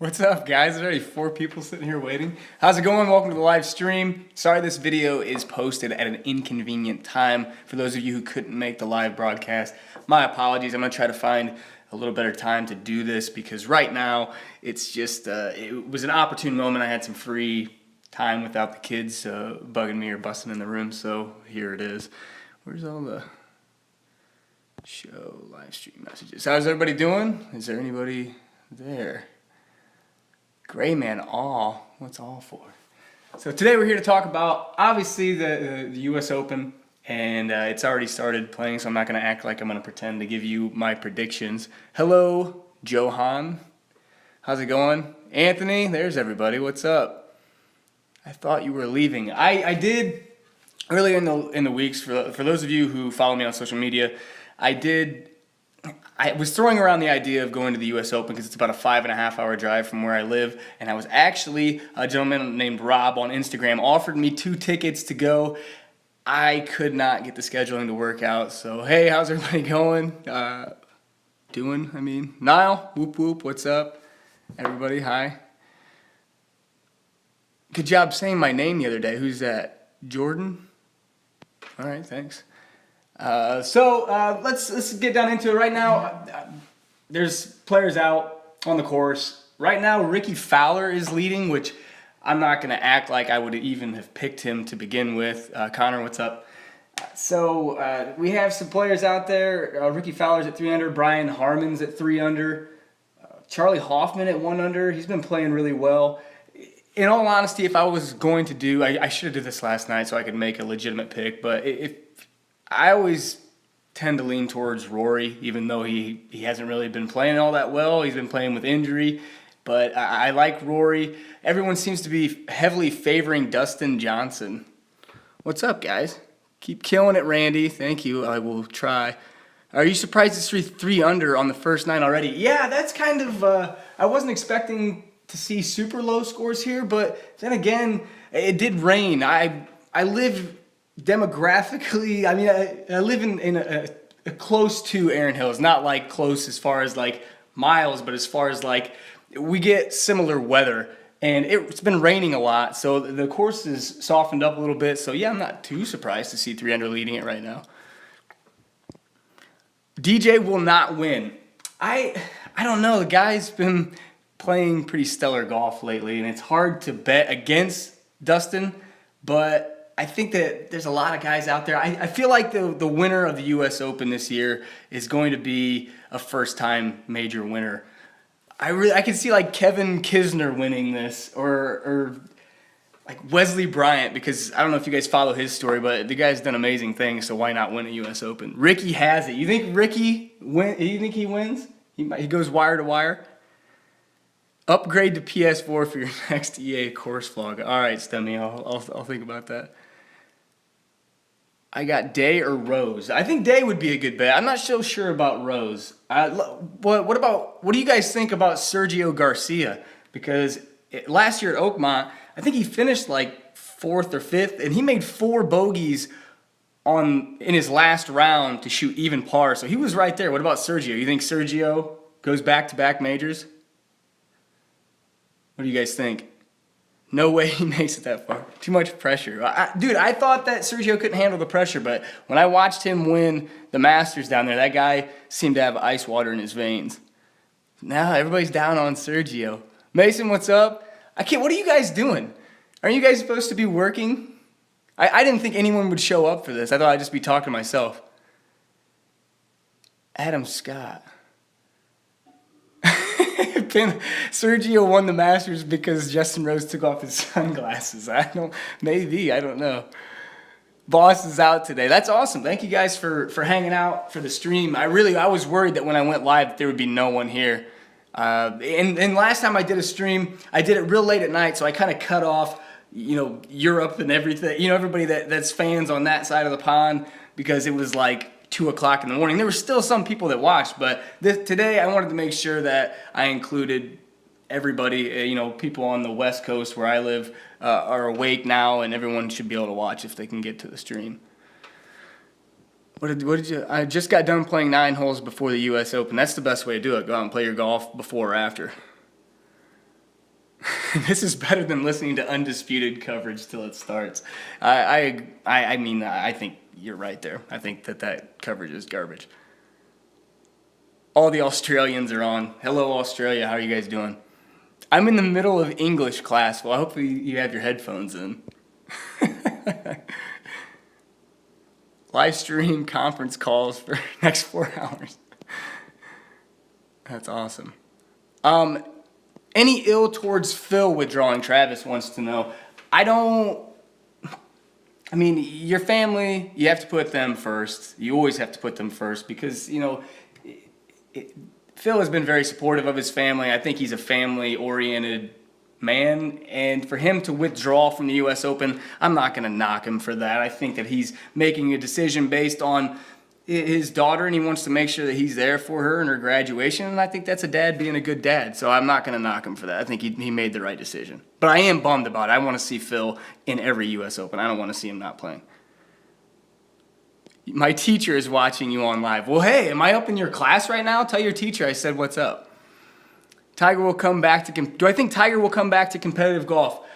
What's up, guys? There's already 4 people sitting here waiting. How's it going? Welcome to the live stream. Sorry this video is posted at an inconvenient time. For those of you who couldn't make the live broadcast, my apologies. I'm going to try to find a little better time to do this because right now it's just, it was an opportune moment. I had some free time without the kids bugging me or busting in the room, so here it is. Where's all the show live stream messages? How's everybody doing? Is there anybody there? Gray man, aw. What's all for? So today we're here to talk about, obviously, the U.S. Open, and it's already started playing, so I'm not going to act like I'm going to pretend to give you my predictions. Hello, Johan. How's it going? Anthony, there's everybody. What's up? I thought you were leaving. I did, earlier in the weeks, for those of you who follow me on social media, I was throwing around the idea of going to the U.S. Open because it's about a 5.5 hour drive from where I live, and I was actually, a gentleman named Rob on Instagram offered me 2 tickets to go. I could not get the scheduling to work out, so hey, how's everybody going? Niall, whoop whoop, what's up? Everybody, hi. Good job saying my name the other day. Who's that? Jordan? All right, thanks. Let's get down into it right now. There's players out on the course. Right now, Ricky Fowler is leading, which I'm not going to act like I would even have picked him to begin with. Connor, what's up? We have some players out there. Ricky Fowler's at 3 under. Brian Harman's at 3 under. Charlie Hoffman at 1 under. He's been playing really well. In all honesty, if I was going to do, I should have did this last night so I could make a legitimate pick, but if I always tend to lean towards Rory, even though he hasn't really been playing all that well. He's been playing with injury, but I like Rory. Everyone seems to be heavily favoring Dustin Johnson. What's up, guys? Keep killing it, Randy. Thank you. I will try. Are you surprised it's 3 under on the first 9 already? Yeah, that's kind of, I wasn't expecting to see super low scores here, but then again, it did rain. I live demographically, I live in a close to Erin Hills, not like close as far as like miles, but as far as like we get similar weather, and it's been raining a lot, so the course is softened up a little bit. So yeah, I'm not too surprised to see 3 under leading it right now. DJ will not win. I don't know. The guy's been playing pretty stellar golf lately, and it's hard to bet against Dustin, but I think that there's a lot of guys out there. I feel like the winner of the U.S. Open this year is going to be a first-time major winner. I can see like Kevin Kisner winning this, or like Wesley Bryant, because I don't know if you guys follow his story, but the guy's done amazing things, so why not win a U.S. Open? Ricky has it. You think Ricky you think he wins? He goes wire to wire? Upgrade to PS4 for your next EA course vlog. All right, Stemmy, I'll think about that. I got Day or Rose. I think Day would be a good bet. I'm not so sure about Rose. What do you guys think about Sergio Garcia? Because last year at Oakmont, I think he finished like 4th or 5th, and he made 4 bogeys in his last round to shoot even par. So he was right there. What about Sergio? You think Sergio goes back-to-back majors? What do you guys think? No way he makes it that far. Too much pressure. Dude, I thought that Sergio couldn't handle the pressure, but when I watched him win the Masters down there, that guy seemed to have ice water in his veins. Now everybody's down on Sergio. Mason, what's up? What are you guys doing? Aren't you guys supposed to be working? I didn't think anyone would show up for this. I thought I'd just be talking to myself. Adam Scott. Sergio won the Masters because Justin Rose took off his sunglasses. I don't know. Boss is out today. That's awesome. Thank you guys for hanging out for the stream. I was worried that when I went live there would be no one here. And last time I did a stream, I did it real late at night, so I kind of cut off, Europe and everything. Everybody that's fans on that side of the pond, because it was like 2 o'clock in the morning. There were still some people that watched, but today I wanted to make sure that I included everybody. People on the West Coast where I live are awake now, and everyone should be able to watch if they can get to the stream. What did you? I just got done playing 9 holes before the U.S. Open. That's the best way to do it. Go out and play your golf before or after. This is better than listening to undisputed coverage till it starts. I mean, I think you're right there. I think that coverage is garbage. All the Australians are on. Hello, Australia. How are you guys doing? I'm in the middle of English class. Well, hopefully you have your headphones in. Live stream conference calls for next 4 hours. That's awesome. Any ill towards Phil withdrawing? Travis wants to know. I mean, your family, you have to put them first. You always have to put them first because, Phil has been very supportive of his family. I think he's a family-oriented man, and for him to withdraw from the U.S. Open, I'm not going to knock him for that. I think that he's making a decision based on his daughter, and he wants to make sure that he's there for her in her graduation, and I think that's a dad being a good dad, so I'm not going to knock him for that. I think he made the right decision. But I am bummed about it. I want to see Phil in every U.S. Open. I don't want to see him not playing. My teacher is watching you on live. Well, hey, am I up in your class right now? Tell your teacher I said what's up. Tiger will come back to... Do I think Tiger will come back to competitive golf?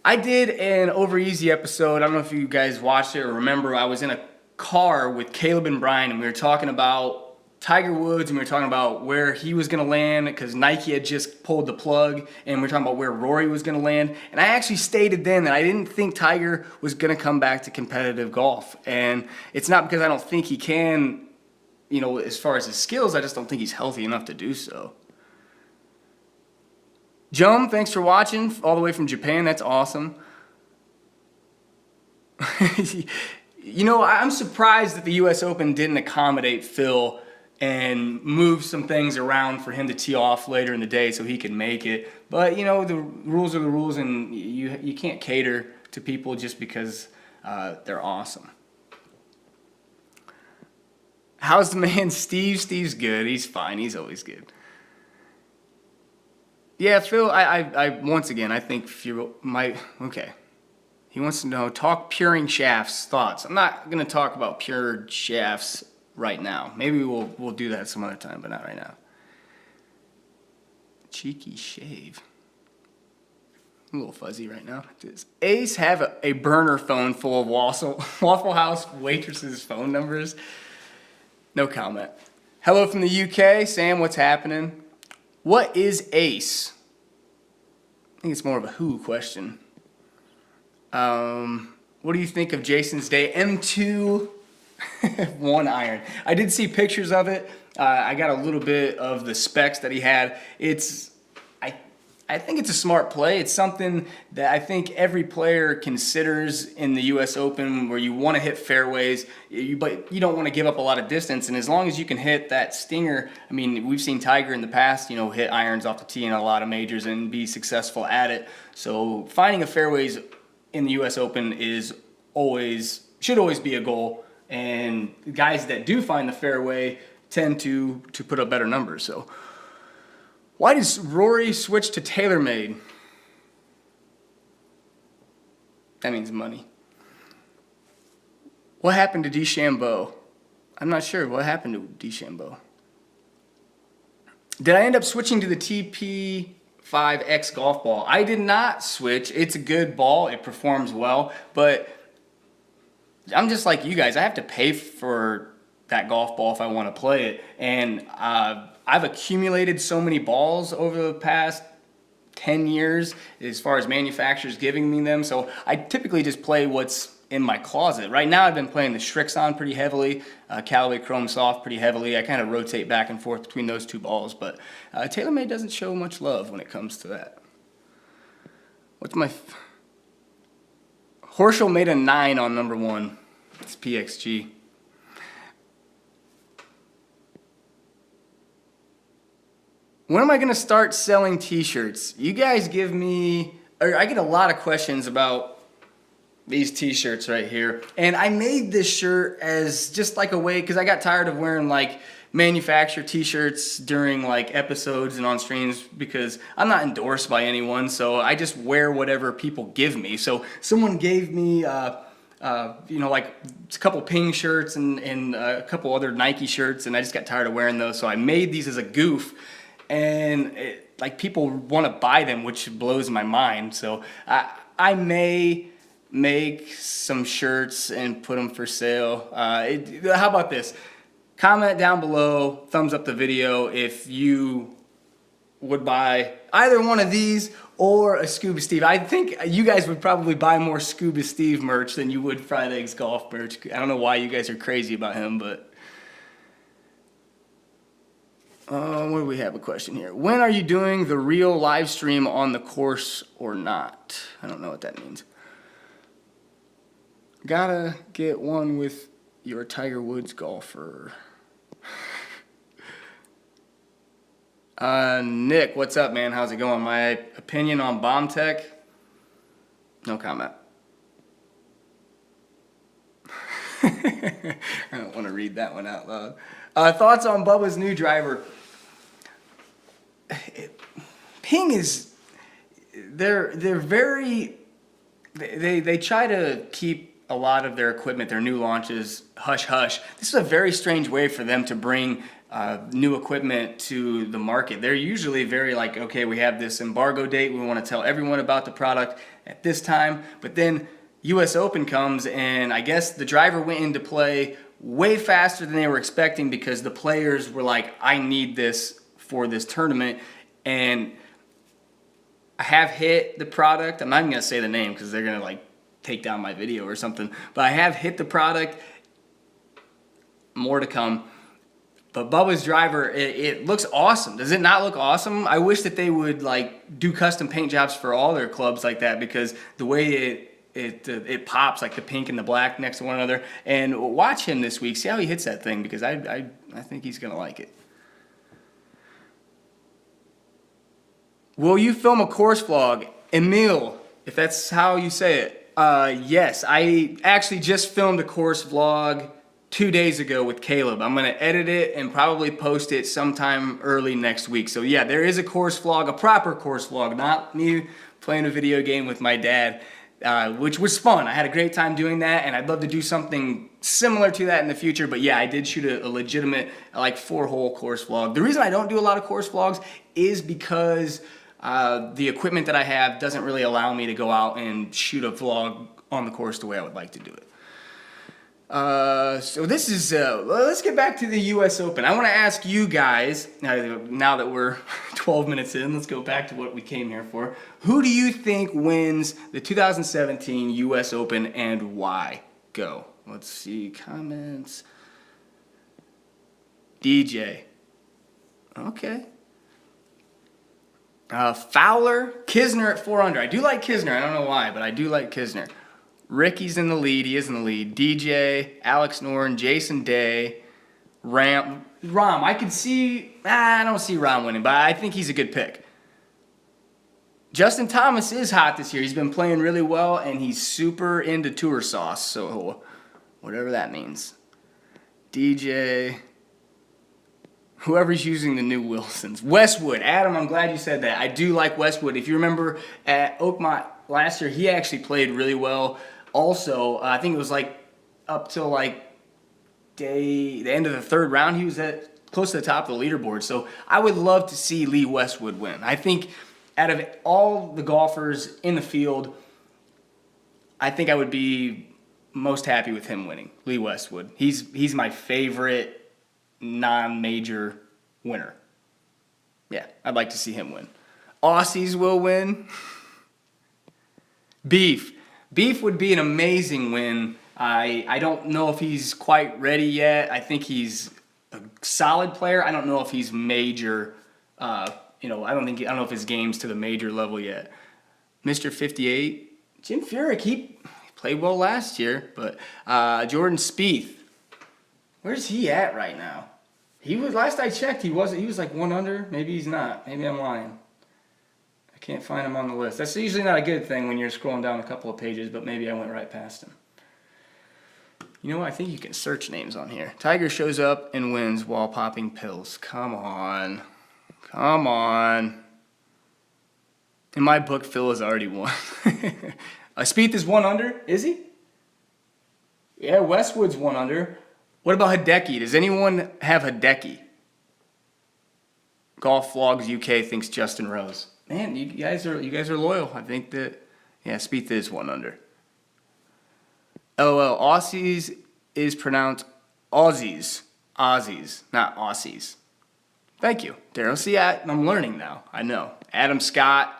I did an Over Easy episode. I don't know if you guys watched it or remember. I was in a car with Caleb and Brian, and we were talking about Tiger Woods, and we were talking about where he was going to land because Nike had just pulled the plug, and we were talking about where Rory was going to land. And I actually stated then that I didn't think Tiger was going to come back to competitive golf. And it's not because I don't think he can, as far as his skills, I just don't think he's healthy enough to do so. Jum, thanks for watching all the way from Japan. That's awesome. I'm surprised that the U.S. Open didn't accommodate Phil and move some things around for him to tee off later in the day so he could make it. But, the rules are the rules, and you can't cater to people just because they're awesome. How's the man Steve? Steve's good. He's fine. He's always good. Yeah, Phil, I once again, I think Phil might, okay. He wants to know, talk puring shafts, thoughts. I'm not going to talk about pure shafts right now. Maybe we'll do that some other time, but not right now. Cheeky shave. I'm a little fuzzy right now. Does Ace have a burner phone full of Waffle House waitresses' phone numbers? No comment. Hello from the UK. Sam, what's happening? What is Ace? I think it's more of a who question. What do you think of Jason's day? M2 1 iron. I did see pictures of it. I got a little bit of the specs that he had. I think it's a smart play. It's something that I think every player considers in the U.S. Open where you want to hit fairways, but you don't want to give up a lot of distance. And as long as you can hit that stinger, I mean, we've seen Tiger in the past, hit irons off the tee in a lot of majors and be successful at it. So finding a fairways in the U.S. Open should always be a goal. And guys that do find the fairway tend to put up better numbers. So why does Rory switch to TaylorMade? That means money. What happened to DeChambeau? I'm not sure. What happened to DeChambeau? Did I end up switching to the TP5X golf ball? I did not switch. It's a good ball. It performs well. But I'm just like you guys. I have to pay for that golf ball if I want to play it. And I've accumulated so many balls over the past 10 years as far as manufacturers giving me them. So I typically just play what's in my closet. Right now I've been playing the Srixon pretty heavily, Callaway Chrome Soft pretty heavily. I kind of rotate back and forth between those two balls, but TaylorMade doesn't show much love when it comes to that. What's my... Horschel made a 9 on number 1. It's PXG. When am I going to start selling t-shirts? You guys I get a lot of questions about these t-shirts right here. And I made this shirt as just like a way, because I got tired of wearing like manufacturer t-shirts during like episodes and on streams because I'm not endorsed by anyone. So I just wear whatever people give me. So someone gave me, like a couple Ping shirts and a couple other Nike shirts, and I just got tired of wearing those. So I made these as a goof. And like people want to buy them, which blows my mind. So I may make some shirts and put them for sale. How about this? Comment down below, thumbs up the video if you would buy either one of these or a Scuba Steve. I think you guys would probably buy more Scuba Steve merch than you would Fried Eggs Golf merch. I don't know why you guys are crazy about him, but what do we have a question here? When are you doing the real live stream on the course or not? I don't know what that means. Gotta get one with your Tiger Woods golfer. Nick, what's up, man? How's it going? My opinion on Bomb Tech? No comment. I don't want to read that one out loud. Thoughts on Bubba's new driver? Ping is, they're very, they try to keep a lot of their equipment, their new launches, hush hush. This is a very strange way for them to bring new equipment to the market. They're usually very like, okay, we have this embargo date, we want to tell everyone about the product at this time, but then US Open comes and I guess the driver went into play way faster than they were expecting because the players were like, I need this for this tournament. And I have hit the product. I'm not even going to say the name because they're going to like take down my video or something, but I have hit the product. More to come. But Bubba's driver, it looks awesome. Does it not look awesome? I wish that they would like do custom paint jobs for all their clubs like that because the way it pops like the pink and the black next to one another. And watch him this week. See how he hits that thing because I think he's going to like it. Will you film a course vlog? Emil, if that's how you say it. Yes, I actually just filmed a course vlog 2 days ago with Caleb. I'm going to edit it and probably post it sometime early next week. So yeah, there is a course vlog, a proper course vlog, not me playing a video game with my dad, which was fun. I had a great time doing that, and I'd love to do something similar to that in the future. But yeah, I did shoot a legitimate like 4-hole course vlog. The reason I don't do a lot of course vlogs is because the equipment that I have doesn't really allow me to go out and shoot a vlog on the course the way I would like to do it. So this is, let's get back to the US Open. I want to ask you guys, now that we're 12 minutes in, let's go back to what we came here for. Who do you think wins the 2017 US Open and why? Go. Let's see, comments. DJ. Okay. Fowler, Kisner at 4 under. I do like Kisner. I don't know why, but I do like Kisner. Ricky's in the lead. He is in the lead. DJ, Alex Noren, Jason Day, Rom. I could see. I don't see Rom winning, but I think he's a good pick. Justin Thomas is hot this year. He's been playing really well, and he's super into tour sauce. So whatever that means. DJ. Whoever's using the new Wilsons. Westwood. Adam, I'm glad you said that. I do like Westwood. If you remember at Oakmont last year, he actually played really well. Also, I think it was like up till like the end of the third round, he was at close to the top of the leaderboard. So I would love to see Lee Westwood win. I think out of all the golfers in the field, I think I would be most happy with him winning. Lee Westwood. He's my favorite non-major winner. Yeah, I'd like to see him win. Aussies will win. Beef would be an amazing win. I don't know if he's quite ready yet. I think he's a solid player. I don't know if he's major. I don't know if his game's to the major level yet. Mr. 58, Jim Furyk. He played well last year, but Jordan Spieth. Where's he at right now? He was, last I checked, he was like 1 under. Maybe he's not. Maybe I'm lying. I can't find him on the list. That's usually not a good thing when you're scrolling down a couple of pages, but maybe I went right past him. You know what? I think you can search names on here. Tiger shows up and wins while popping pills. Come on. Come on. In my book, Phil has already won. Spieth is 1 under? Is he? Yeah, Westwood's 1 under. What about Hideki? Does anyone have Hideki? Golf Vlogs UK thinks Justin Rose. Man, you guys are loyal. I think that, yeah, Spieth is 1 under. LOL, Aussies is pronounced Aussies. Aussies, not Aussies. Thank you, Daryl. See, I'm learning now. I know. Adam Scott.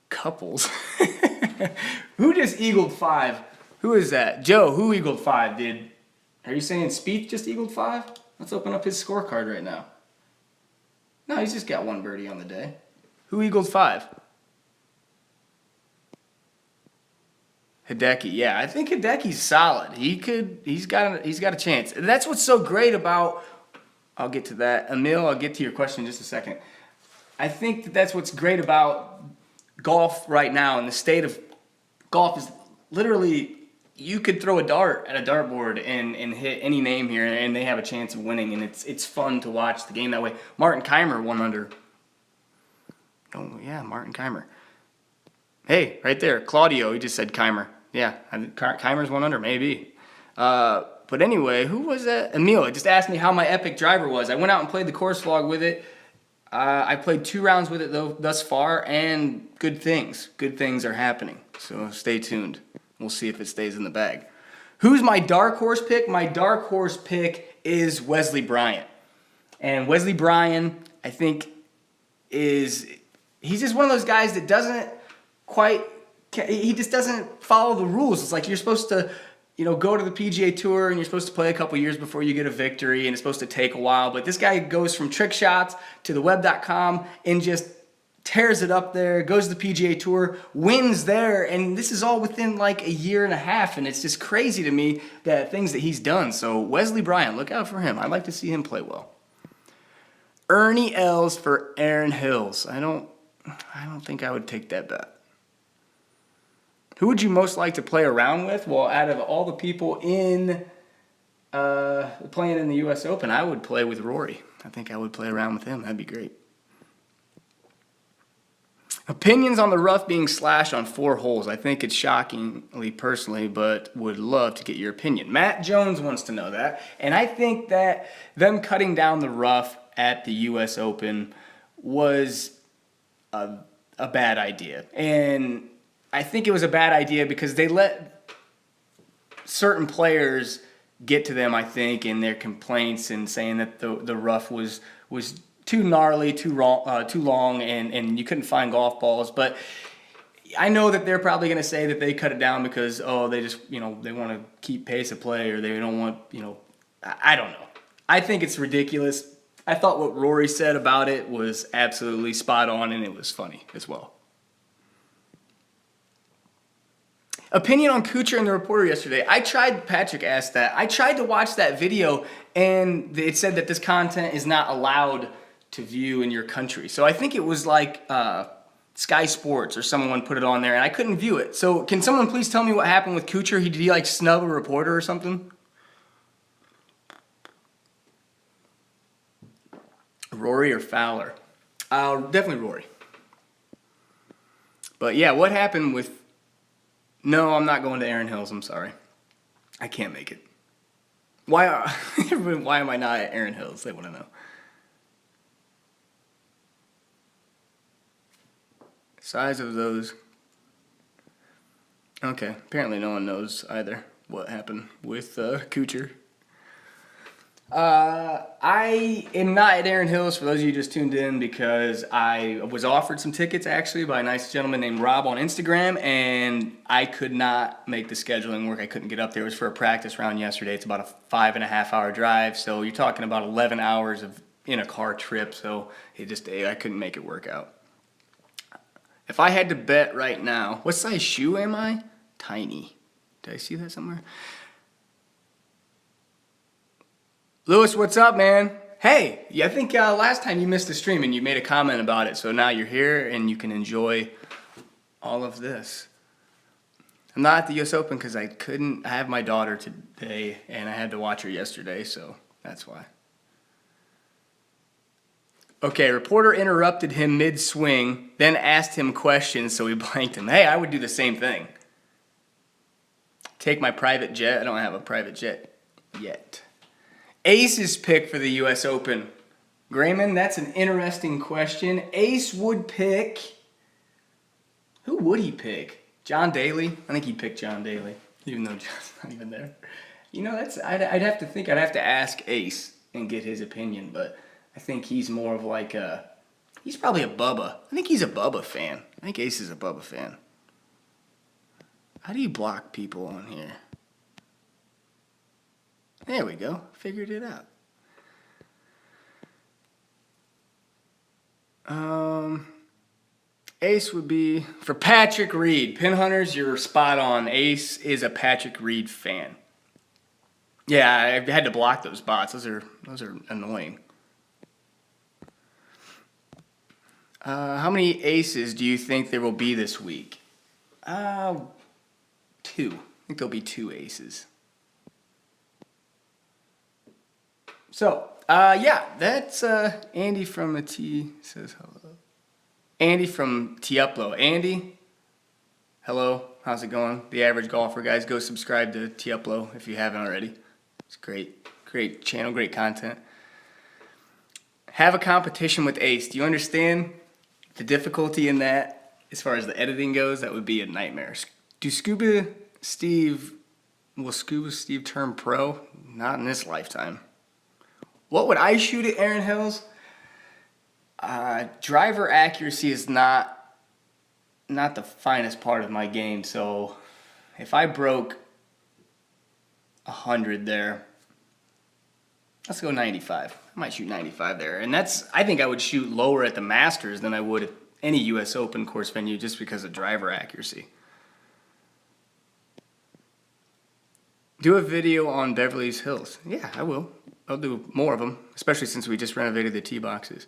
Couples. Who just eagled 5? Who is that? Joe, who eagled 5, dude? Are you saying Spieth just eagled 5? Let's open up his scorecard right now. No, he's just got 1 birdie on the day. Who eagled 5? Hideki, yeah, I think Hideki's solid. He's got a chance. And that's what's so great about. I'll get to that, Emil. I'll get to your question in just a second. I think that's what's great about golf right now, and the state of golf is literally you could throw a dart at a dartboard and hit any name here, and they have a chance of winning, and it's fun to watch the game that way. Martin Keimer 1 under. Oh yeah, Martin Keimer. Hey, right there, Claudio. He just said Keimer. Yeah, Keimer's 1 under, maybe. But anyway, who was that? Emil just asked me how my epic driver was. I went out and played the course vlog with it. I played 2 rounds with it thus far, and good things are happening. So stay tuned. We'll see if it stays in the bag. Who's my dark horse pick? My dark horse pick is Wesley Bryant. And Wesley Bryant, I think, he's just one of those guys that he just doesn't follow the rules. It's like you're supposed to, go to the PGA Tour and you're supposed to play a couple years before you get a victory, and it's supposed to take a while. But this guy goes from trick shots to the web.com and just tears it up there, goes to the PGA Tour, wins there, and this is all within like a year and a half, and it's just crazy to me that things that he's done. So Wesley Bryant, look out for him. I'd like to see him play well. Ernie Els for Aaron Hills. I don't think I would take that bet. Who would you most like to play around with? Well, out of all the people playing in the U.S. Open, I would play with Rory. I think I would play around with him. That'd be great. Opinions on the rough being slashed on 4 holes. I think it's shockingly personally, but would love to get your opinion. Matt Jones wants to know that. And I think that them cutting down the rough at the U.S. Open was a bad idea. And I think it was a bad idea because they let certain players get to them, I think, in their complaints and saying that the rough was too gnarly, too long, and you couldn't find golf balls. But I know that they're probably going to say that they cut it down because, they just, they want to keep pace of play, or they don't want, I don't know. I think it's ridiculous. I thought what Rory said about it was absolutely spot on, and it was funny as well. Opinion on Kuchar and the reporter yesterday. Patrick asked that. I tried to watch that video, and it said that this content is not allowed to view in your country. So I think it was like Sky Sports or someone put it on there, and I couldn't view it. So can someone please tell me what happened with Kuchar? Did he snub a reporter or something? Rory or Fowler? Definitely Rory. But yeah, what happened with... No, I'm not going to Aaron Hills. I'm sorry. I can't make it. Why am I not at Aaron Hills? They want to know. Size of those. Okay, apparently no one knows either what happened with Kuchar. I am not at Aaron Hills, for those of you who just tuned in, because I was offered some tickets actually by a nice gentleman named Rob on Instagram, and I could not make the scheduling work. I couldn't get up there. It was for a practice round yesterday. It's about a 5.5 hour drive, so you're talking about 11 hours in a car trip, so I couldn't make it work out. If I had to bet right now, what size shoe am I? Tiny. Did I see that somewhere? Lewis, what's up, man? Hey, I think last time you missed the stream and you made a comment about it, so now you're here and you can enjoy all of this. I'm not at the U.S. Open because I have my daughter today and I had to watch her yesterday, so that's why. Okay, reporter interrupted him mid-swing, then asked him questions, so he blanked him. Hey, I would do the same thing. Take my private jet. I don't have a private jet yet. Ace's pick for the U.S. Open. Grayman, that's an interesting question. Ace would pick... Who would he pick? John Daly? I think he'd pick John Daly, even though John's not even there. You know, I'd have to think. I'd have to ask Ace and get his opinion, but I think he's more of like a... He's probably a Bubba. I think he's a Bubba fan. I think Ace is a Bubba fan. How do you block people on here? There we go. Figured it out. Ace would be for Patrick Reed. Pin Hunters, you're spot on. Ace is a Patrick Reed fan. Yeah, I had to block those bots. Those are annoying. How many aces do you think there will be this week? 2. I think there'll be 2 aces. So, yeah, that's Andy from the T says hello. Andy from Tiuplo. Andy, hello. How's it going? The Average Golfer, guys. Go subscribe to Tiuplo if you haven't already. It's great channel, great content. Have a competition with Ace. Do you understand the difficulty in that? As far as the editing goes, that would be a nightmare. Will Scuba Steve turn pro? Not in this lifetime. What would I shoot at Aaron Hills? Driver accuracy is not the finest part of my game, so if I broke 100 there, let's go 95. I might shoot 95 there, and I think I would shoot lower at the Masters than I would at any U.S. Open course venue just because of driver accuracy. Do a video on Beverly Hills. Yeah, I will. I'll do more of them, especially since we just renovated the tee boxes.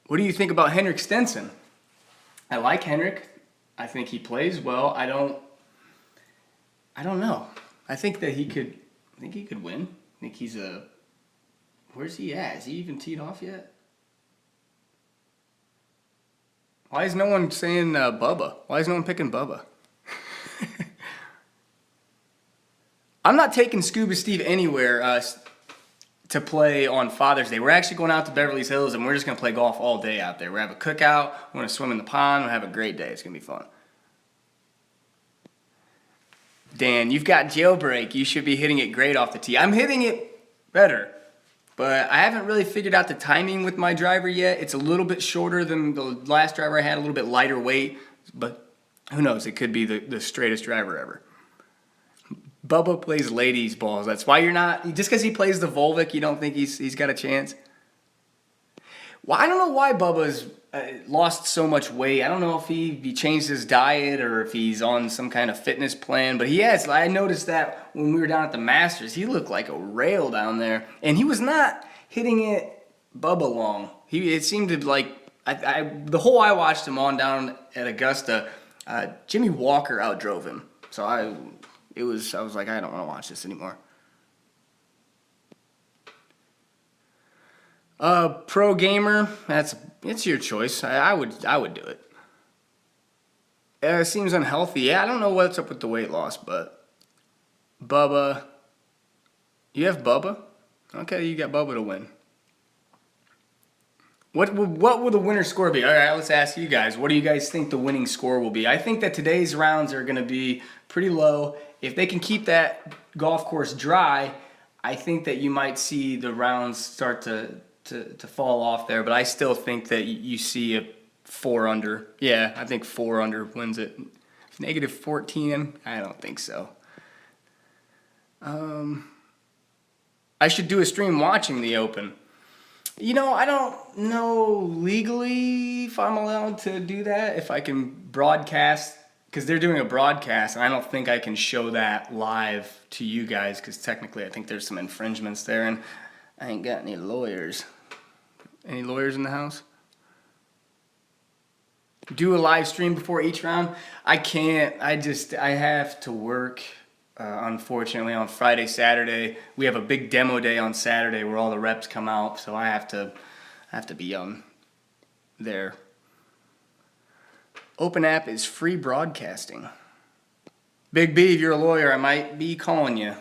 What do you think about Henrik Stenson? I like Henrik. I think he plays well. I don't know. I think that he could win. I think he's where's he at? Is he even teed off yet? Why is no one saying Bubba? Why is no one picking Bubba? I'm not taking Scuba Steve anywhere to play on Father's Day. We're actually going out to Beverly Hills, and we're just going to play golf all day out there. We're going to have a cookout. We're going to swim in the pond. We'll have a great day. It's going to be fun. Dan, you've got jailbreak. You should be hitting it great off the tee. I'm hitting it better, but I haven't really figured out the timing with my driver yet. It's a little bit shorter than the last driver I had, a little bit lighter weight, but who knows? It could be the straightest driver ever. Bubba plays ladies' balls. That's why you're not... Just because he plays the Volvic, you don't think he's got a chance? Well, I don't know why Bubba's lost so much weight. I don't know if he changed his diet or if he's on some kind of fitness plan, but he has. I noticed that when we were down at the Masters, he looked like a rail down there, and he was not hitting it Bubba long. It seemed to like... the hole I watched him on down at Augusta, Jimmy Walker outdrove him. So I was like, I don't want to watch this anymore. Pro gamer, it's your choice. I would do it. It seems unhealthy. Yeah, I don't know what's up with the weight loss, but Bubba, you have Bubba? Okay, you got Bubba to win. What will the winner score be? All right, let's ask you guys. What do you guys think the winning score will be? I think that today's rounds are going to be pretty low. If they can keep that golf course dry, I think that you might see the rounds start to fall off there. But I still think that you see a 4 under. Yeah, I think 4 under wins it. Negative 14, I don't think so. I should do a stream watching the Open. You know, I don't know legally if I'm allowed to do that, if I can broadcast, because they're doing a broadcast, and I don't think I can show that live to you guys, because technically I think there's some infringements there, and I ain't got any lawyers. Any lawyers in the house? Do a live stream before each round? I can't. I have to work. Unfortunately, on Friday, Saturday, we have a big demo day on Saturday where all the reps come out, so I have to be there. Open app is free broadcasting. Big B, if you're a lawyer, I might be calling you.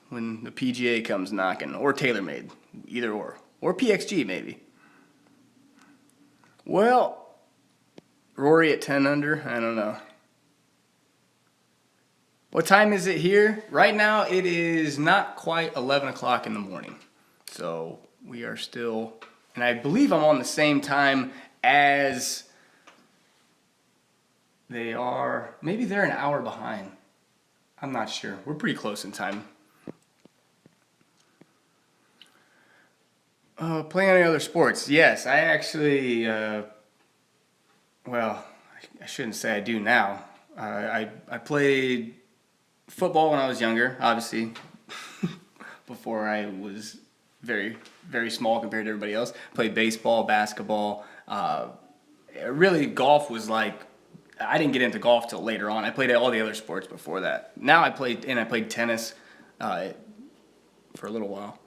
when the PGA comes knocking, or TaylorMade, either or PXG maybe. Well, Rory at 10 under, I don't know. What time is it here? Right now it is not quite 11 o'clock in the morning. So we are still, and I believe I'm on the same time as they are. Maybe they're an hour behind. I'm not sure. We're pretty close in time. Playing any other sports? Yes, I actually, well, I shouldn't say I do now. I played football when I was younger, obviously, before I was very, very small compared to everybody else. Played baseball, basketball. Really, golf was like, I didn't get into golf till later on. I played all the other sports before that. Now I played tennis for a little while.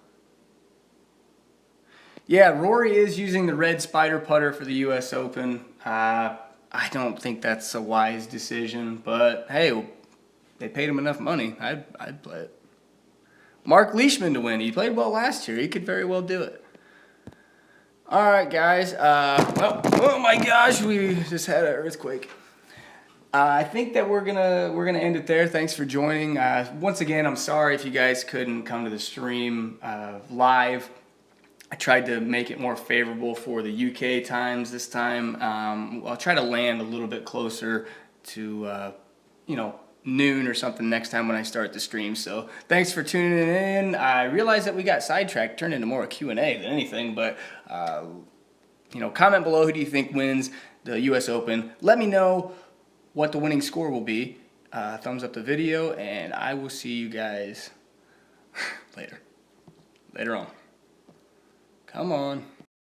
Yeah, Rory is using the red spider putter for the U.S. Open. I don't think that's a wise decision, but hey, they paid him enough money. I'd play it. Mark Leishman to win. He played well last year. He could very well do it. All right, guys. Well, oh my gosh, we just had an earthquake. I think that we're gonna end it there. Thanks for joining. Once again, I'm sorry if you guys couldn't come to the stream live. I tried to make it more favorable for the UK times this time. I'll try to land a little bit closer to, noon or something next time when I start the stream. So thanks for tuning in. I realized that we got sidetracked, turned into more a Q&A than anything, but, comment below who do you think wins the US Open. Let me know what the winning score will be. Thumbs up the video, and I will see you guys later on. Come on.